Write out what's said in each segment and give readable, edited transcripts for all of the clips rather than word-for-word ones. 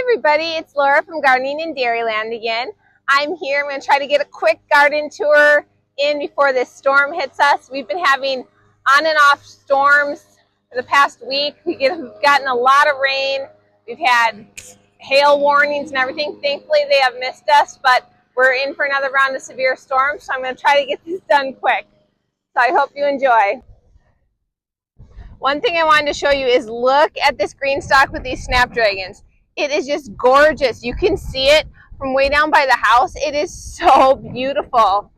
everybody, it's Laura from Gardening in Dairyland again. I'm here. I'm going to try to get a quick garden tour in before this storm hits us. We've been having on and off storms for the past week. We've gotten a lot of rain. We've had hail warnings and everything. Thankfully, they have missed us, but we're in for another round of severe storms, so I'm going to try to get this done quick. So I hope you enjoy. One thing I wanted to show you is look at this green stalk with these snapdragons. It is just gorgeous. You can see it from way down by the house. It is so beautiful.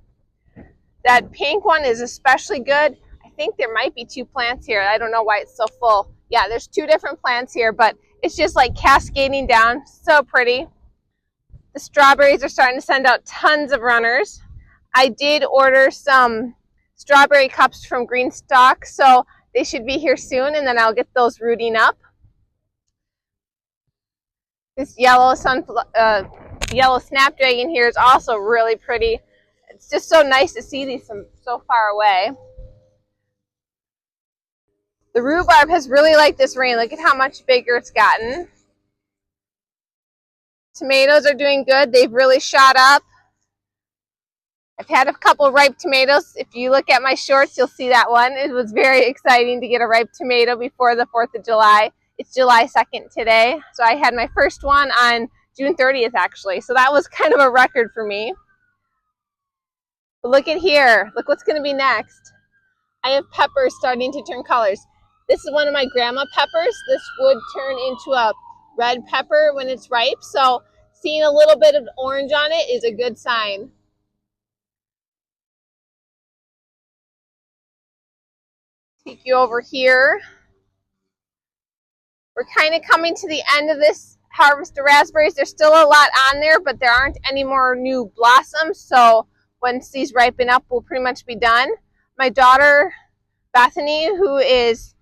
That pink one is especially good. I think there might be two plants here. I don't know why it's so full. Yeah, there's two different plants here, but it's just like cascading down. So pretty. The strawberries are starting to send out tons of runners. I did order some strawberry cups from Green Stalk, so they should be here soon, and then I'll get those rooting up. This yellow snapdragon here is also really pretty. It's just so nice to see these from so far away. The rhubarb has really liked this rain. Look at how much bigger it's gotten. Tomatoes are doing good. They've really shot up. I've had a couple ripe tomatoes. If you look at my shorts, you'll see that one. It was very exciting to get a ripe tomato before the 4th of July. It's July 2nd today. So I had my first one on June 30th, actually. So that was kind of a record for me. But look at here. Look what's going to be next. I have peppers starting to turn colors. This is one of my grandma peppers. This would turn into a red pepper when it's ripe. So seeing a little bit of orange on it is a good sign. Take you over here. We're kind of coming to the end of this harvest of raspberries. There's still a lot on there, but there aren't any more new blossoms. So once these ripen up, we'll pretty much be done. My daughter, Bethany, who is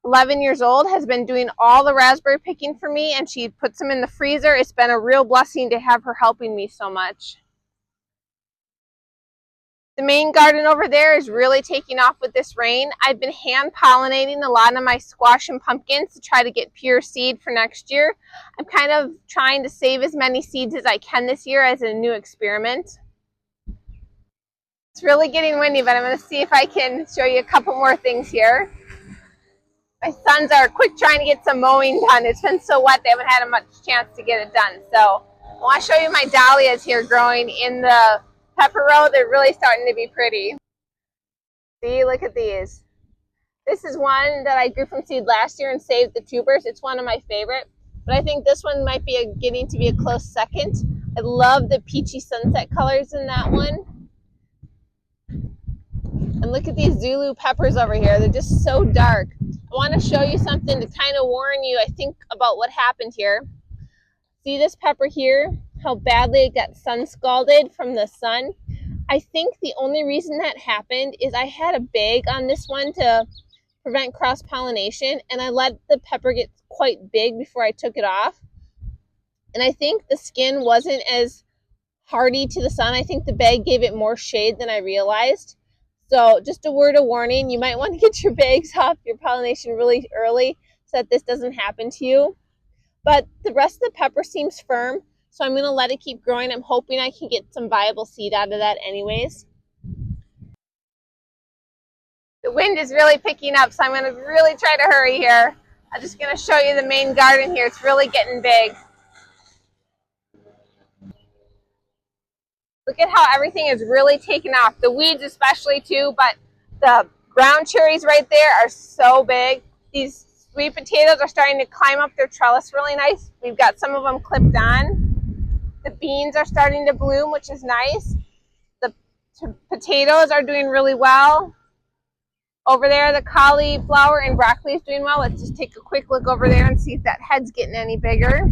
11 years old, has been doing all the raspberry picking for me, and she puts them in the freezer. It's been a real blessing to have her helping me so much. The main garden over there is really taking off with this rain. I've been hand pollinating a lot of my squash and pumpkins to try to get pure seed for next year. I'm kind of trying to save as many seeds as I can this year as a new experiment. It's really getting windy, but I'm going to see if I can show you a couple more things here. My sons are quick trying to get some mowing done. It's been so wet they haven't had much chance to get it done. So I want to show you my dahlias here growing in the pepper row. They're really starting to be pretty. See, look at these. This is one that I grew from seed last year and saved the tubers. It's one of my favorite, but I think this one might be getting to be a close second. I love the peachy sunset colors in that one. And look at these Zulu peppers over here. They're just so dark. I want to show you something to kind of warn you, I think, about what happened here. See this pepper here? How badly it got sun scalded from the sun. I think the only reason that happened is I had a bag on this one to prevent cross-pollination, and I let the pepper get quite big before I took it off. And I think the skin wasn't as hardy to the sun. I think the bag gave it more shade than I realized. So just a word of warning, you might want to get your bags off your pollination really early so that this doesn't happen to you. But the rest of the pepper seems firm, so I'm going to let it keep growing. I'm hoping I can get some viable seed out of that anyways. The wind is really picking up, so I'm going to really try to hurry here. I'm just going to show you the main garden here. It's really getting big. Look at how everything is really taken off. The weeds especially too, but the ground cherries right there are so big. These sweet potatoes are starting to climb up their trellis really nice. We've got some of them clipped on. The beans are starting to bloom, which is nice. The potatoes are doing really well. Over there, the cauliflower and broccoli is doing well. Let's just take a quick look over there and see if that head's getting any bigger.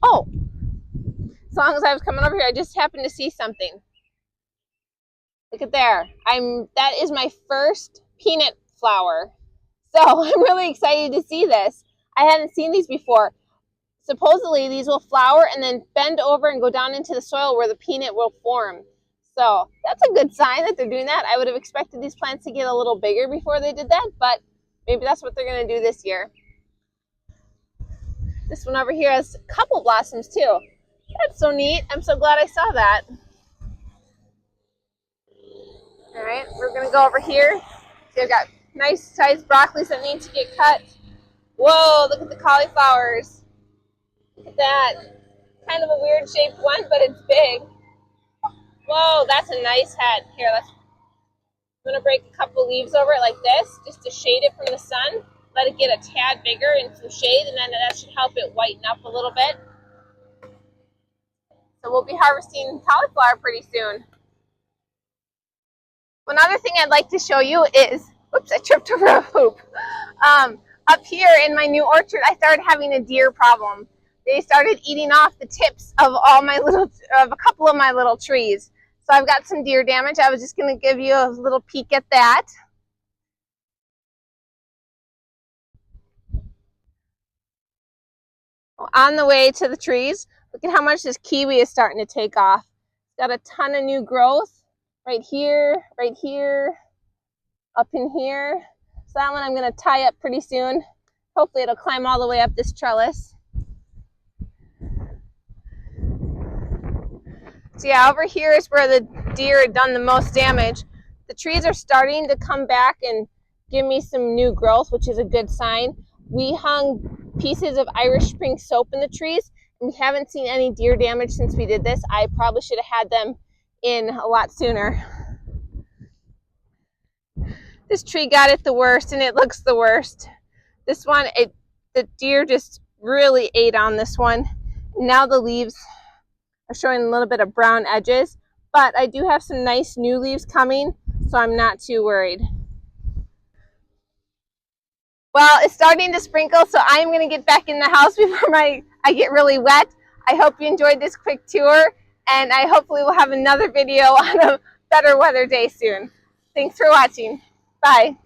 Oh, as long as I was coming over here, I just happened to see something. Look at there. That is my first peanut flower. So I'm really excited to see this. I hadn't seen these before. Supposedly these will flower and then bend over and go down into the soil where the peanut will form. So that's a good sign that they're doing that. I would have expected these plants to get a little bigger before they did that, but maybe that's what they're going to do this year. This one over here has a couple blossoms too. That's so neat. I'm so glad I saw that. All right, we're gonna go over here. So I've got nice sized broccolis that need to get cut. Whoa, look at the cauliflowers. Look at that. Kind of a weird shaped one, but it's big. Whoa, that's a nice head. Here, I'm gonna break a couple leaves over it like this, just to shade it from the sun. Let it get a tad bigger in some shade, and then that should help it whiten up a little bit. So we'll be harvesting cauliflower pretty soon. One other thing I'd like to show you is, whoops, I tripped over a hoop. Up here in my new orchard, I started having a deer problem. They started eating off the tips of a couple of my little trees. So I've got some deer damage. I was just going to give you a little peek at that. On the way to the trees, look at how much this kiwi is starting to take off. It's got a ton of new growth right here, up in here. So that one I'm going to tie up pretty soon. Hopefully it'll climb all the way up this trellis. So yeah, over here is where the deer had done the most damage. The trees are starting to come back and give me some new growth, which is a good sign. We hung pieces of Irish Spring soap in the trees, and we haven't seen any deer damage since we did this. I probably should have had them in a lot sooner. This tree got it the worst, and it looks the worst. This one, the deer just really ate on this one. Now the leaves are showing a little bit of brown edges, but I do have some nice new leaves coming, so I'm not too worried. Well, it's starting to sprinkle, so I'm going to get back in the house before I get really wet. I hope you enjoyed this quick tour, and I hopefully will have another video on a better weather day soon. Thanks for watching. Bye.